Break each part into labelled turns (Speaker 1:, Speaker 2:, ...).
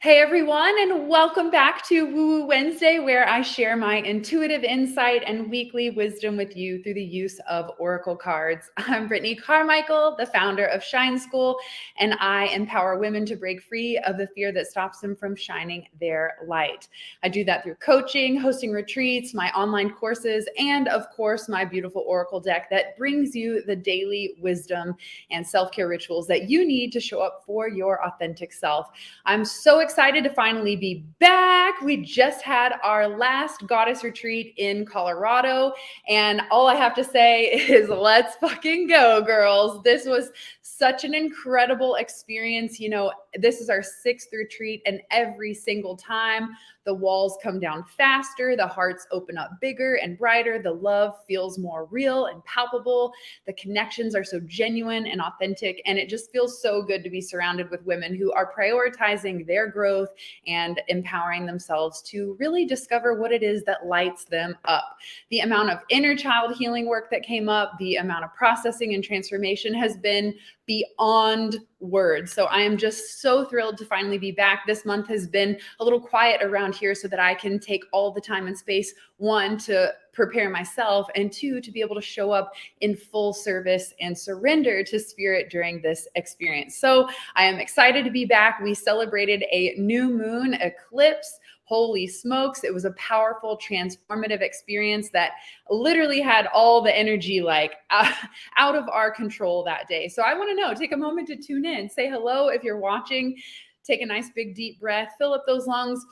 Speaker 1: Hey everyone, and welcome back to Woo Woo Wednesday, where I share my intuitive insight and weekly wisdom with you through the use of oracle cards. I'm Brit Carmichael, the founder of Shine School, and I empower women to break free of the fear that stops them from shining their light. I do that through coaching, hosting retreats, my online courses, and of course, my beautiful oracle deck that brings you the daily wisdom and self-care rituals that you need to show up for your authentic self. I'm so excited to finally be back. We just had our last goddess retreat in Colorado, and all I have to say is let's fucking go, girls. This was such an incredible experience. You know, this is our sixth retreat, and every single time the walls come down faster, the hearts open up bigger and brighter, the love feels more real and palpable, the connections are so genuine and authentic, and it just feels so good to be surrounded with women who are prioritizing their growth and empowering themselves to really discover what it is that lights them up. The amount of inner child healing work that came up, the amount of processing and transformation has been beyond words. So I am just so thrilled to finally be back. This month has been a little quiet around here so that I can take all the time and space, one, to prepare myself, and two, to be able to show up in full service and surrender to spirit during this experience. So I am excited to be back. We celebrated a new moon eclipse. Holy smokes, it was a powerful, transformative experience that literally had all the energy out of our control that day. So I want to know, take a moment to tune in, say hello if you're watching, take a nice big deep breath, fill up those lungs,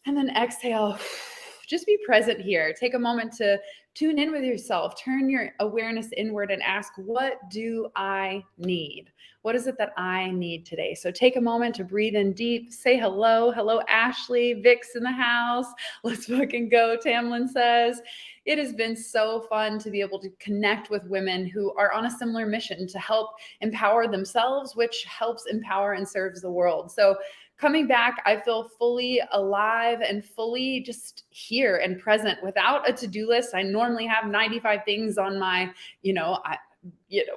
Speaker 1: and then exhale. Just be present here. Take a moment to tune in with yourself, turn your awareness inward and ask, what do I need? What is it that I need today? So take a moment to breathe in deep, say hello. Hello, Ashley. Vic's in the house. Let's fucking go, Tamlin says. It has been so fun to be able to connect with women who are on a similar mission to help empower themselves, which helps empower and serves the world. So coming back, I feel fully alive and fully just here and present without a to-do list. I normally have 95 things on my,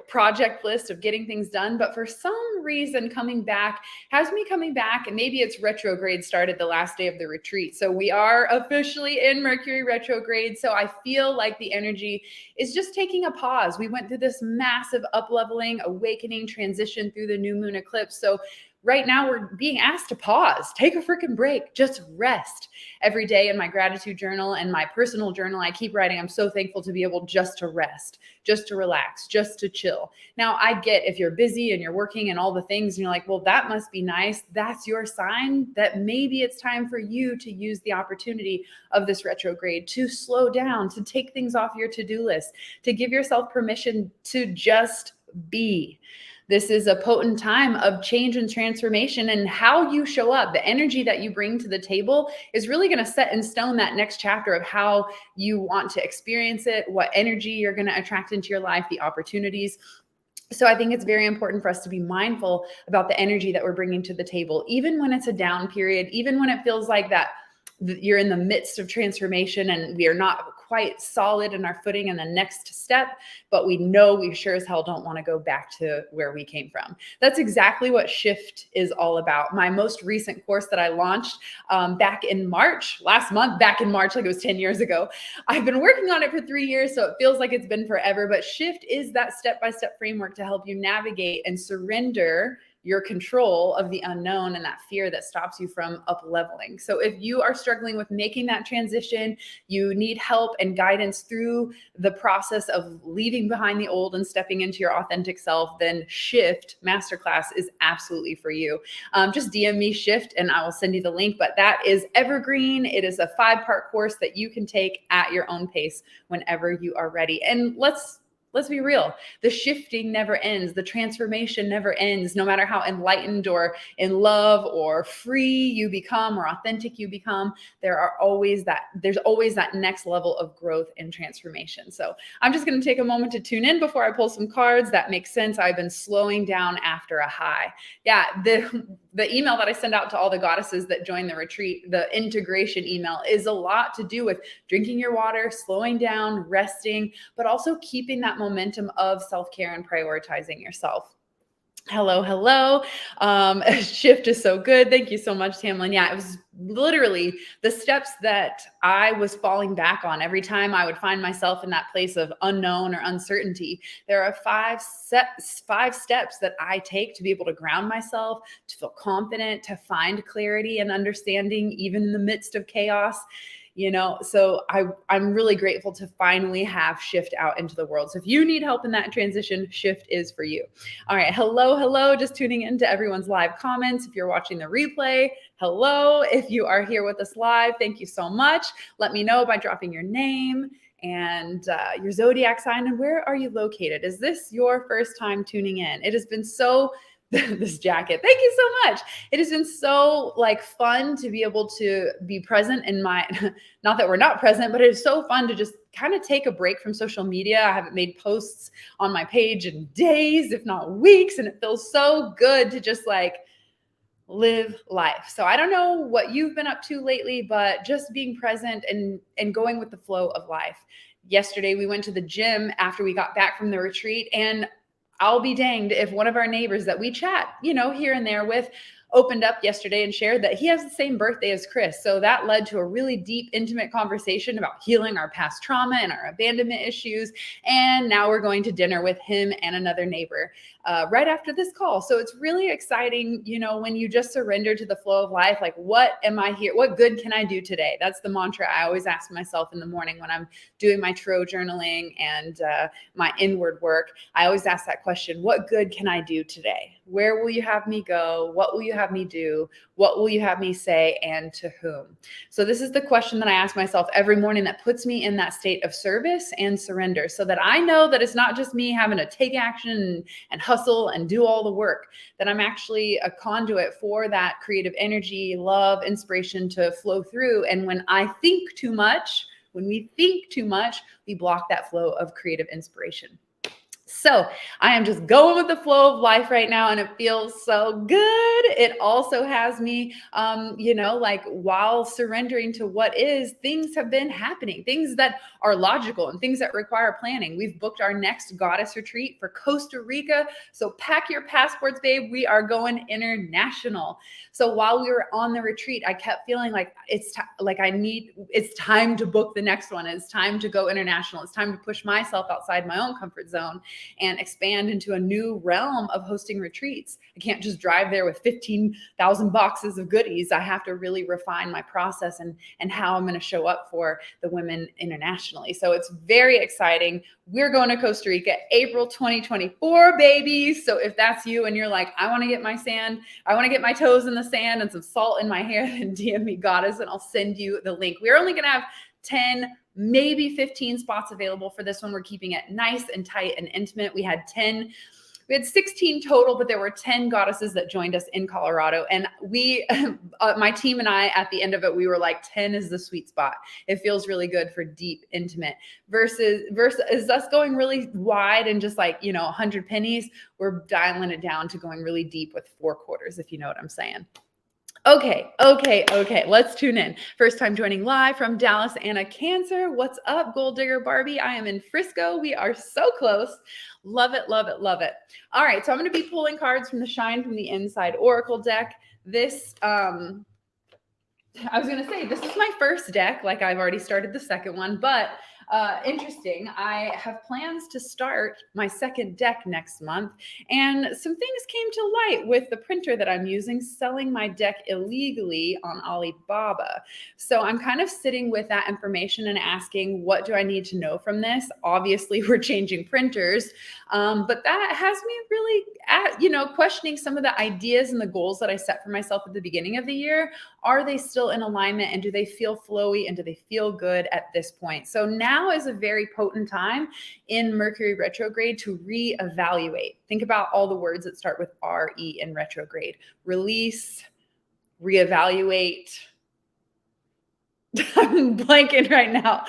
Speaker 1: project list of getting things done. But for some reason, coming back, and maybe it's retrograde started the last day of the retreat. So we are officially in Mercury retrograde. So I feel like the energy is just taking a pause. We went through this massive up-leveling, awakening transition through the new moon eclipse. So right now we're being asked to pause, take a freaking break, just rest. Every day in my gratitude journal and my personal journal, I keep writing, I'm so thankful to be able just to rest, just to relax, just to chill. Now I get if you're busy and you're working and all the things and you're like, well, that must be nice. That's your sign that maybe it's time for you to use the opportunity of this retrograde to slow down, to take things off your to-do list, to give yourself permission to just be. This is a potent time of change and transformation, and how you show up, the energy that you bring to the table is really going to set in stone that next chapter of how you want to experience it, what energy you're going to attract into your life, the opportunities. So I think it's very important for us to be mindful about the energy that we're bringing to the table, even when it's a down period, even when it feels like that you're in the midst of transformation and we are not quite solid in our footing in the next step, but we know we sure as hell don't want to go back to where we came from. That's exactly what Shift is all about. My most recent course that I launched back in March, last month, back in March, like it was 10 years ago. I've been working on it for 3 years, so it feels like it's been forever, but Shift is that step-by-step framework to help you navigate and surrender your control of the unknown and that fear that stops you from up leveling. So if you are struggling with making that transition, you need help and guidance through the process of leaving behind the old and stepping into your authentic self, then Shift Masterclass is absolutely for you. Just DM me Shift and I will send you the link, but that is evergreen. It is a 5-part course that you can take at your own pace whenever you are ready. And let's be real. The shifting never ends. The transformation never ends. No matter how enlightened or in love or free you become or authentic you become, there's always that next level of growth and transformation. So I'm just going to take a moment to tune in before I pull some cards. That makes sense. I've been slowing down after a high. Yeah, the email that I send out to all the goddesses that join the retreat, the integration email, is a lot to do with drinking your water, slowing down, resting, but also keeping that momentum of self-care and prioritizing yourself. Hello, hello. Shift is so good. Thank you so much, Tamlin. Yeah, it was literally the steps that I was falling back on every time I would find myself in that place of unknown or uncertainty. There are five steps that I take to be able to ground myself, to feel confident, to find clarity and understanding, even in the midst of chaos. So I'm really grateful to finally have Shift out into the world. So if you need help in that transition, Shift is for you. All right. Hello, hello. Just tuning into everyone's live comments. If you're watching the replay, hello. If you are here with us live, thank you so much. Let me know by dropping your name and your zodiac sign and where are you located. Is this your first time tuning in? It has been so this jacket. Thank you so much. It has been so fun to be able to be present in my, not that we're not present, but it is so fun to just kind of take a break from social media. I haven't made posts on my page in days, if not weeks. And it feels so good to just live life. So I don't know what you've been up to lately, but just being present and going with the flow of life. Yesterday, we went to the gym after we got back from the retreat, and I'll be danged if one of our neighbors that we chat, here and there with, opened up yesterday and shared that he has the same birthday as Chris. So that led to a really deep, intimate conversation about healing our past trauma and our abandonment issues. And now we're going to dinner with him and another neighbor right after this call. So it's really exciting, when you just surrender to the flow of life, what am I here? What good can I do today? That's the mantra I always ask myself in the morning when I'm doing my tarot journaling and my inward work. I always ask that question, what good can I do today? Where will you have me go? What will you have me do? What will you have me say, and to whom? So this is the question that I ask myself every morning that puts me in that state of service and surrender, so that I know that it's not just me having to take action and hustle and do all the work, that I'm actually a conduit for that creative energy, love, inspiration to flow through. And when I think too much, when we think too much, we block that flow of creative inspiration. So I am just going with the flow of life right now, and it feels so good. It also has me, while surrendering to what is, things have been happening, things that are logical and things that require planning. We've booked our next goddess retreat for Costa Rica. So pack your passports, babe. We are going international. So while we were on the retreat, I kept feeling like it's time to book the next one. It's time to go international. It's time to push myself outside my own comfort zone and expand into a new realm of hosting retreats. I can't just drive there with 15,000 boxes of goodies. I have to really refine my process and how I'm going to show up for the women internationally. So it's very exciting. We're going to Costa Rica, April 2024, baby. So if that's you and you're like, I want to get my toes in the sand and some salt in my hair, then DM me, Goddess, and I'll send you the link. We're only going to have 10, maybe 15 spots available for this one. We're keeping it nice and tight and intimate. We had 16 total, but there were 10 goddesses that joined us in Colorado. And we, my team and I, at the end of it, we were like, 10 is the sweet spot. It feels really good for deep, intimate versus us going really wide and just 100 pennies. We're dialing it down to going really deep with 4 quarters, if you know what I'm saying. Okay. Let's tune in. First time joining live from Dallas, Anna Cancer. What's up, Gold Digger Barbie? I am in Frisco. We are so close. Love it. All right. So I'm going to be pulling cards from the Shine from the Inside Oracle deck. This, I was going to say, this is my first deck. I've already started the second one, but interesting. I have plans to start my second deck next month, and some things came to light with the printer that I'm using, selling my deck illegally on Alibaba. So I'm kind of sitting with that information and asking, what do I need to know from this? Obviously, we're changing printers, but that has me really questioning some of the ideas and the goals that I set for myself at the beginning of the year. Are they still in alignment, and do they feel flowy, and do they feel good at this point? So now is a very potent time in Mercury retrograde to reevaluate. Think about all the words that start with RE in retrograde: release, reevaluate. I'm blanking right now.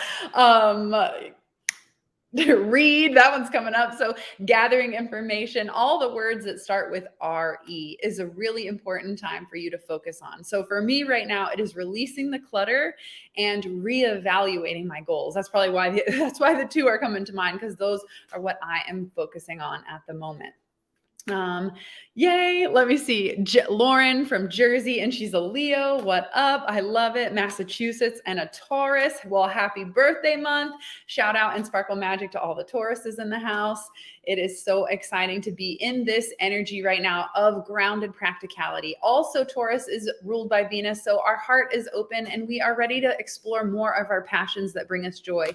Speaker 1: Read, that one's coming up. So gathering information, all the words that start with RE is a really important time for you to focus on. So for me right now, it is releasing the clutter and reevaluating my goals. That's probably why the 2 are coming to mind, because those are what I am focusing on at the moment. Yay. Let me see. Lauren from Jersey, and she's a Leo. What up? I love it. Massachusetts and a Taurus. Well, happy birthday month. Shout out and sparkle magic to all the Tauruses in the house. It is so exciting to be in this energy right now of grounded practicality. Also, Taurus is ruled by Venus, so our heart is open and we are ready to explore more of our passions that bring us joy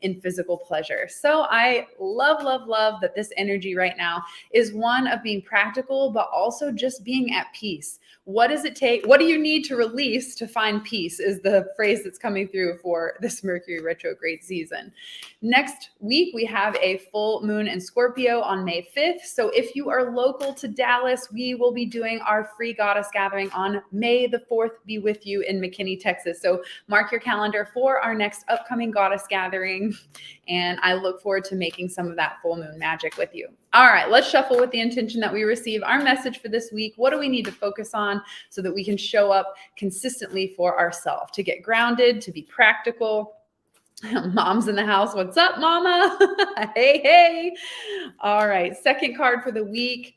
Speaker 1: in physical pleasure. So I love, love, love that this energy right now is one of being practical, but also just being at peace. What does it take? What do you need to release to find peace is the phrase that's coming through for this Mercury retrograde season. Next week, we have a full moon in Scorpio on May 5th. So if you are local to Dallas, we will be doing our free goddess gathering on May the 4th, be with you in McKinney, Texas. So mark your calendar for our next upcoming goddess gathering. And I look forward to making some of that full moon magic with you. All right, let's shuffle with the intention that we receive. Our message for this week, what do we need to focus on so that we can show up consistently for ourselves, to get grounded, to be practical. Mom's in the house. What's up, mama? Hey, hey. All right, second card for the week.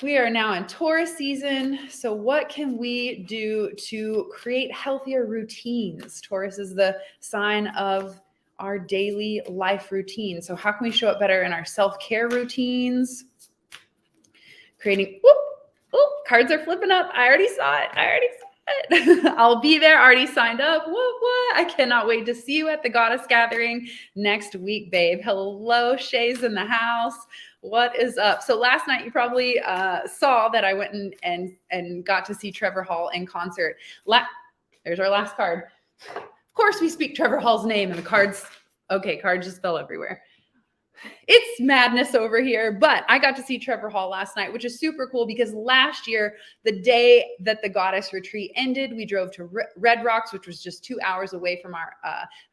Speaker 1: We are now in Taurus season. So what can we do to create healthier routines? Taurus is the sign of our daily life routine. So how can we show up better in our self-care routines? Creating, cards are flipping up. I already saw it. I'll be there. Already signed up. What? I cannot wait to see you at the Goddess Gathering next week, babe. Hello, Shay's in the house. What is up? So last night you probably saw that I went and got to see Trevor Hall in concert. There's our last card. Of course, we speak Trevor Hall's name, and the cards just fell everywhere. It's madness over here, but I got to see Trevor Hall last night, which is super cool because last year, the day that the Goddess Retreat ended, we drove to Red Rocks, which was just 2 hours away from our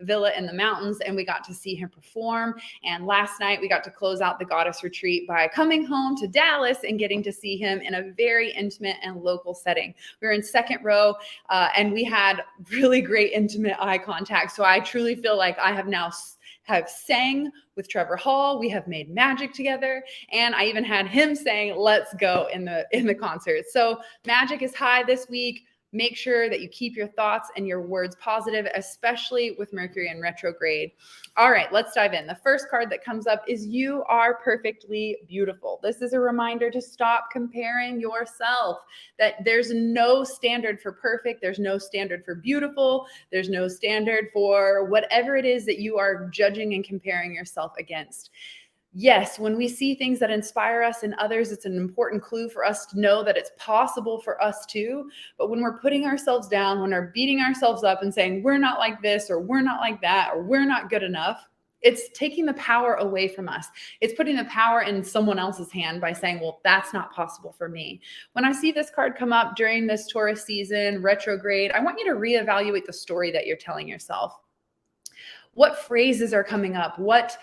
Speaker 1: villa in the mountains, and we got to see him perform. And last night, we got to close out the Goddess Retreat by coming home to Dallas and getting to see him in a very intimate and local setting. We were in second row, and we had really great intimate eye contact. So I truly feel like I have sang with Trevor Hall. We have made magic together. And I even had him saying, let's go in the concert. So magic is high this week. Make sure that you keep your thoughts and your words positive, especially with Mercury in retrograde. All right, let's dive in. The first card that comes up is you are perfectly beautiful. This is a reminder to stop comparing yourself, that there's no standard for perfect. There's no standard for beautiful. There's no standard for whatever it is that you are judging and comparing yourself against. Yes, when we see things that inspire us in others, it's an important clue for us to know that it's possible for us too. But when we're putting ourselves down, when we're beating ourselves up and saying, we're not like this, or we're not like that, or we're not good enough, it's taking the power away from us. It's putting the power in someone else's hand by saying, well, that's not possible for me. When I see this card come up during this Taurus season, retrograde, I want you to reevaluate the story that you're telling yourself. What phrases are coming up? What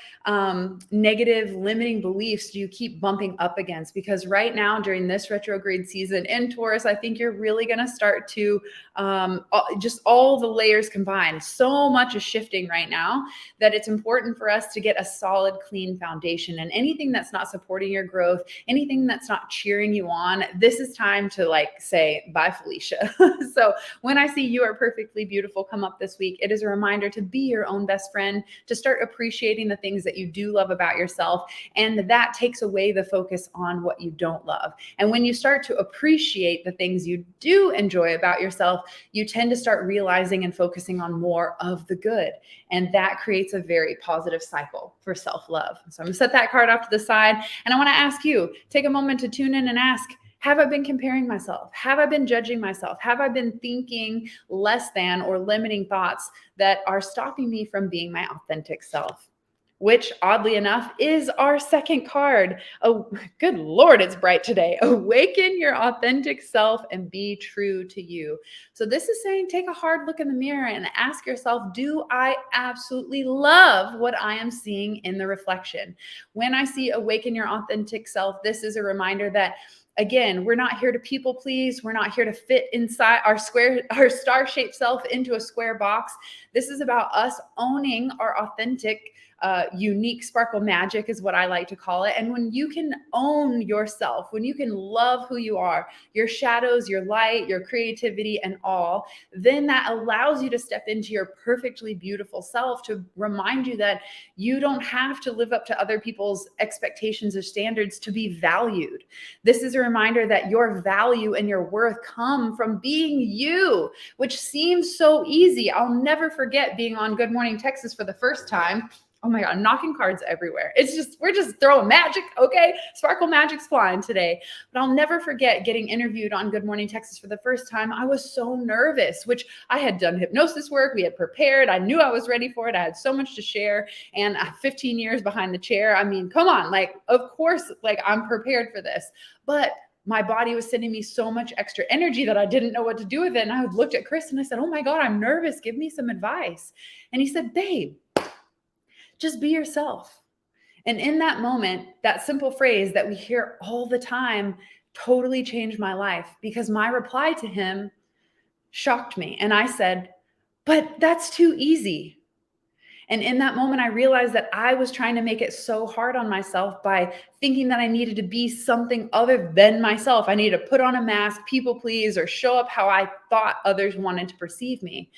Speaker 1: negative limiting beliefs do you keep bumping up against? Because right now during this retrograde season in Taurus, I think you're really going to start to just all the layers combined. So much is shifting right now that it's important for us to get a solid, clean foundation. And anything that's not supporting your growth, anything that's not cheering you on, this is time to say, bye, Felicia. So when I see you are perfectly beautiful come up this week, it is a reminder to be your own best friend, to start appreciating the things that you do love about yourself. And that takes away the focus on what you don't love. And when you start to appreciate the things you do enjoy about yourself, you tend to start realizing and focusing on more of the good. And that creates a very positive cycle for self-love. So I'm gonna set that card off to the side. And I wanna ask you, take a moment to tune in and ask, have I been comparing myself? Have I been judging myself? Have I been thinking less than or limiting thoughts that are stopping me from being my authentic self? Which, oddly enough, is our second card. Oh, good Lord, it's bright today. Awaken your authentic self and be true to you. So this is saying, take a hard look in the mirror and ask yourself, do I absolutely love what I am seeing in the reflection? When I see awaken your authentic self, this is a reminder that, again, we're not here to people please. We're not here to fit inside our star-shaped self into a square box. This is about us owning our authentic unique sparkle magic is what I like to call it. And when you can own yourself, when you can love who you are, your shadows, your light, your creativity, and all, then that allows you to step into your perfectly beautiful self, to remind you that you don't have to live up to other people's expectations or standards to be valued. This is a reminder that your value and your worth come from being you, which seems so easy. I'll never forget being on Good Morning Texas for the first time. Oh my God, I'm knocking cards everywhere. We're just throwing magic, okay? Sparkle magic's flying today. But I'll never forget getting interviewed on Good Morning Texas for the first time. I was so nervous, which I had done hypnosis work. We had prepared. I knew I was ready for it. I had so much to share. And 15 years behind the chair. I mean, come on, like, of course, like, I'm prepared for this. But my body was sending me so much extra energy that I didn't know what to do with it. And I looked at Chris and I said, oh my God, I'm nervous. Give me some advice. And he said, babe, just be yourself. And in that moment, that simple phrase that we hear all the time totally changed my life, because my reply to him shocked me. And I said, but that's too easy. And in that moment, I realized that I was trying to make it so hard on myself by thinking that I needed to be something other than myself. I needed to put on a mask, people please, or show up how I thought others wanted to perceive me.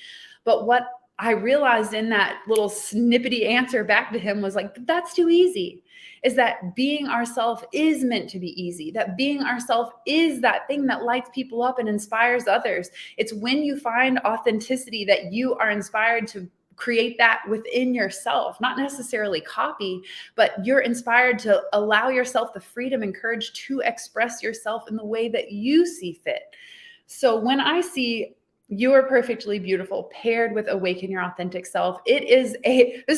Speaker 1: But what I realized in that little snippety answer back to him was like, that's too easy. Is that being ourselves is meant to be easy, that being ourselves is that thing that lights people up and inspires others. It's when you find authenticity that you are inspired to create that within yourself, not necessarily copy, but you're inspired to allow yourself the freedom and courage to express yourself in the way that you see fit. So when I see You Are Perfectly Beautiful paired with Awaken Your Authentic Self, this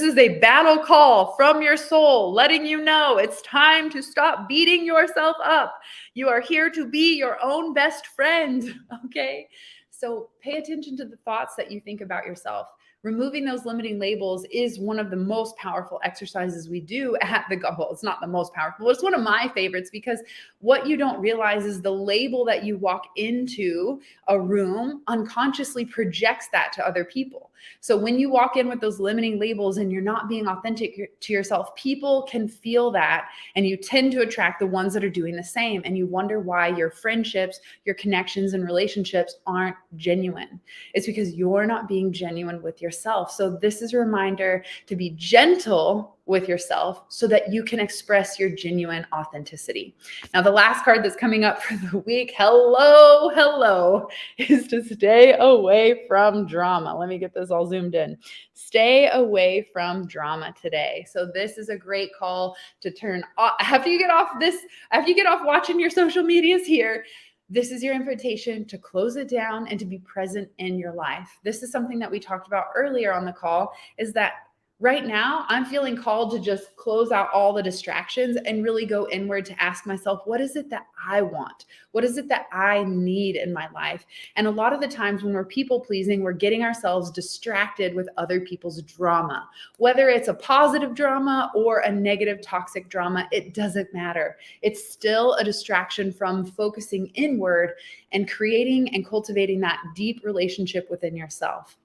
Speaker 1: is a battle call from your soul, letting you know it's time to stop beating yourself up. You are here to be your own best friend, okay? So pay attention to the thoughts that you think about yourself. Removing those limiting labels is one of the most powerful exercises we do at the Well, it's not the most powerful, but it's one of my favorites, because what you don't realize is the label that you walk into a room unconsciously projects that to other people. So when you walk in with those limiting labels and you're not being authentic to yourself, people can feel that, and you tend to attract the ones that are doing the same. And you wonder why your friendships, your connections and relationships aren't genuine. It's because you're not being genuine with yourself. So this is a reminder to be gentle with yourself so that you can express your genuine authenticity. Now, the last card that's coming up for the week, hello, is to stay away from drama. Let me get this all zoomed in. Stay away from drama today. So this is a great call to turn off. After you get off watching your social medias here, this is your invitation to close it down and to be present in your life. This is something that we talked about earlier on the call, is that right now, I'm feeling called to just close out all the distractions and really go inward to ask myself, what is it that I want? What is it that I need in my life? And a lot of the times when we're people pleasing, we're getting ourselves distracted with other people's drama. Whether it's a positive drama or a negative toxic drama, it doesn't matter. It's still a distraction from focusing inward and creating and cultivating that deep relationship within yourself.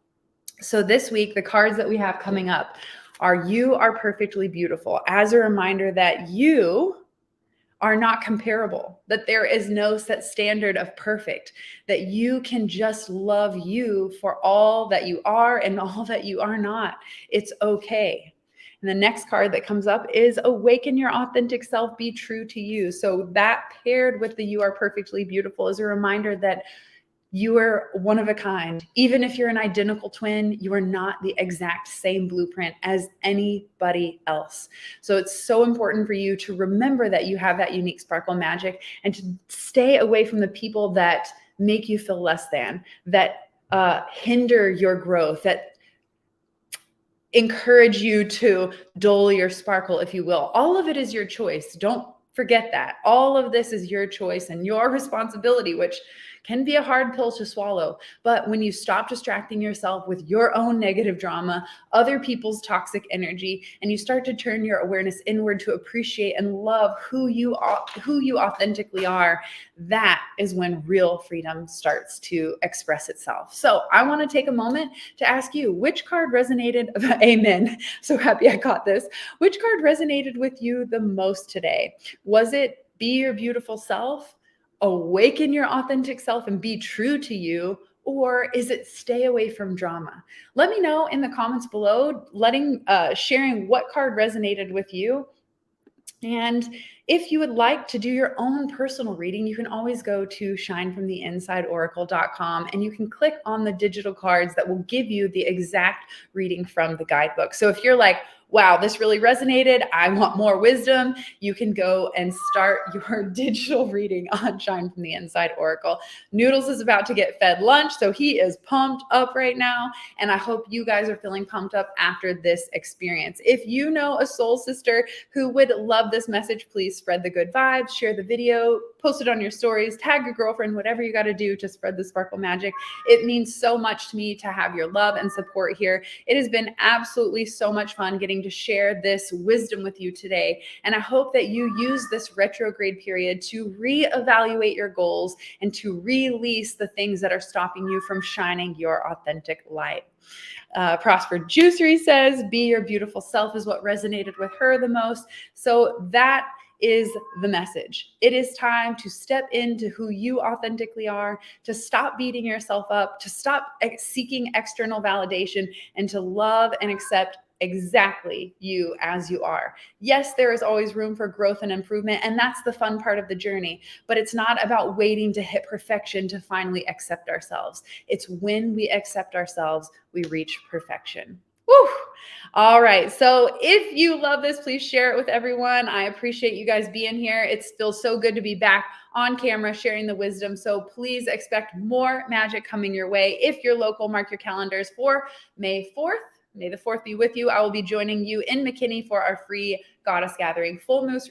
Speaker 1: So this week, the cards that we have coming up are You Are Perfectly Beautiful, as a reminder that you are not comparable, that there is no set standard of perfect, that you can just love you for all that you are and all that you are not. It's okay. And the next card that comes up is Awaken Your Authentic Self, Be True to You. So that paired with the You Are Perfectly Beautiful is a reminder that you are one of a kind. Even if you're an identical twin, you are not the exact same blueprint as anybody else. So it's so important for you to remember that you have that unique sparkle magic, and to stay away from the people that make you feel less than, that hinder your growth, that encourage you to dull your sparkle, if you will. All of it is your choice. Don't forget that. All of this is your choice and your responsibility, which can be a hard pill to swallow. But when you stop distracting yourself with your own negative drama, other people's toxic energy, and you start to turn your awareness inward to appreciate and love who you authentically are, that is when real freedom starts to express itself. So I want to take a moment to ask you, which card resonated? Amen. So happy I got this. Which card resonated with you the most today? Was it be your beautiful self, awaken your authentic self and be true to you? Or is it stay away from drama? Let me know in the comments below, sharing what card resonated with you. And if you would like to do your own personal reading, you can always go to shinefromtheinsideoracle.com and you can click on the digital cards that will give you the exact reading from the guidebook. So if you're like, wow, this really resonated, I want more wisdom, you can go and start your digital reading on Shine from the Inside Oracle. Noodles is about to get fed lunch, so he is pumped up right now. And I hope you guys are feeling pumped up after this experience. If you know a soul sister who would love this message, please spread the good vibes, share the video, post it on your stories, tag your girlfriend, whatever you got to do to spread the sparkle magic. It means so much to me to have your love and support here. It has been absolutely so much fun getting to share this wisdom with you today. And I hope that you use this retrograde period to reevaluate your goals and to release the things that are stopping you from shining your authentic light. Prosper Juicery says, be your beautiful self is what resonated with her the most. So that is the message. It is time to step into who you authentically are, to stop beating yourself up, to stop seeking external validation, and to love and accept exactly you as you are. Yes, there is always room for growth and improvement, and that's the fun part of the journey, but it's not about waiting to hit perfection to finally accept ourselves. It's when we accept ourselves, we reach perfection. Woo! All right. So if you love this, please share it with everyone. I appreciate you guys being here. It feels so good to be back on camera sharing the wisdom. So please expect more magic coming your way. If you're local, mark your calendars for May 4th. May the 4th be with you. I will be joining you in McKinney for our free goddess gathering, full moon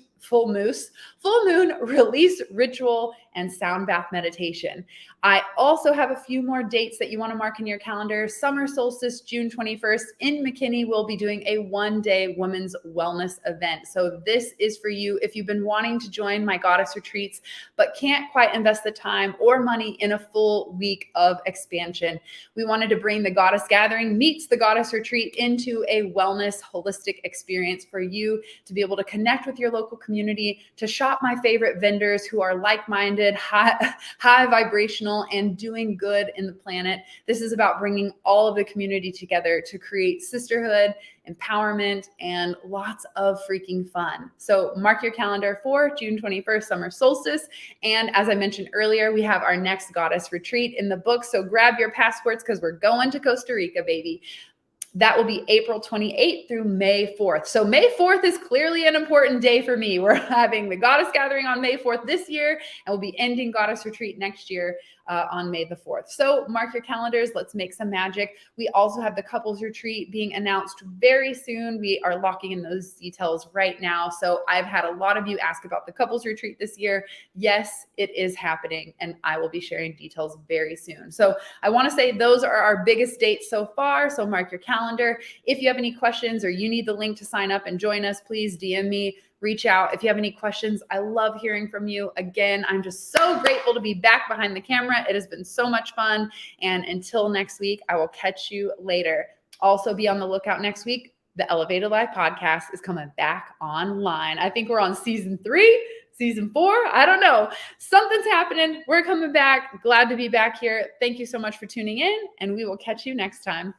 Speaker 1: release ritual and sound bath meditation. I also have a few more dates that you want to mark in your calendar. Summer solstice, June 21st in McKinney, we'll be doing a one-day women's wellness event. So this is for you if you've been wanting to join my goddess retreats, but can't quite invest the time or money in a full week of expansion. We wanted to bring the goddess gathering meets the goddess retreat into a wellness holistic experience for you to be able to connect with your local community, to shop my favorite vendors who are like-minded, high vibrational, and doing good in the planet. This is about bringing all of the community together to create sisterhood, empowerment, and lots of freaking fun. So mark your calendar for June 21st, summer solstice. And as I mentioned earlier, we have our next goddess retreat in the book. So grab your passports because we're going to Costa Rica, baby. That will be April 28th through May 4th. So May 4th is clearly an important day for me. We're having the Goddess Gathering on May 4th this year, and we'll be ending Goddess Retreat next year on May the 4th. So mark your calendars. Let's make some magic. We also have the couples retreat being announced very soon. We are locking in those details right now. So I've had a lot of you ask about the couples retreat this year. Yes, it is happening, and I will be sharing details very soon. So I want to say those are our biggest dates so far. So mark your calendar. If you have any questions or you need the link to sign up and join us, please DM me. Reach out if you have any questions. I love hearing from you. Again, I'm just so grateful to be back behind the camera. It has been so much fun. And until next week, I will catch you later. Also, be on the lookout next week. The Elevated Life podcast is coming back online. I think we're on season 3, season 4. I don't know. Something's happening. We're coming back. Glad to be back here. Thank you so much for tuning in, and we will catch you next time.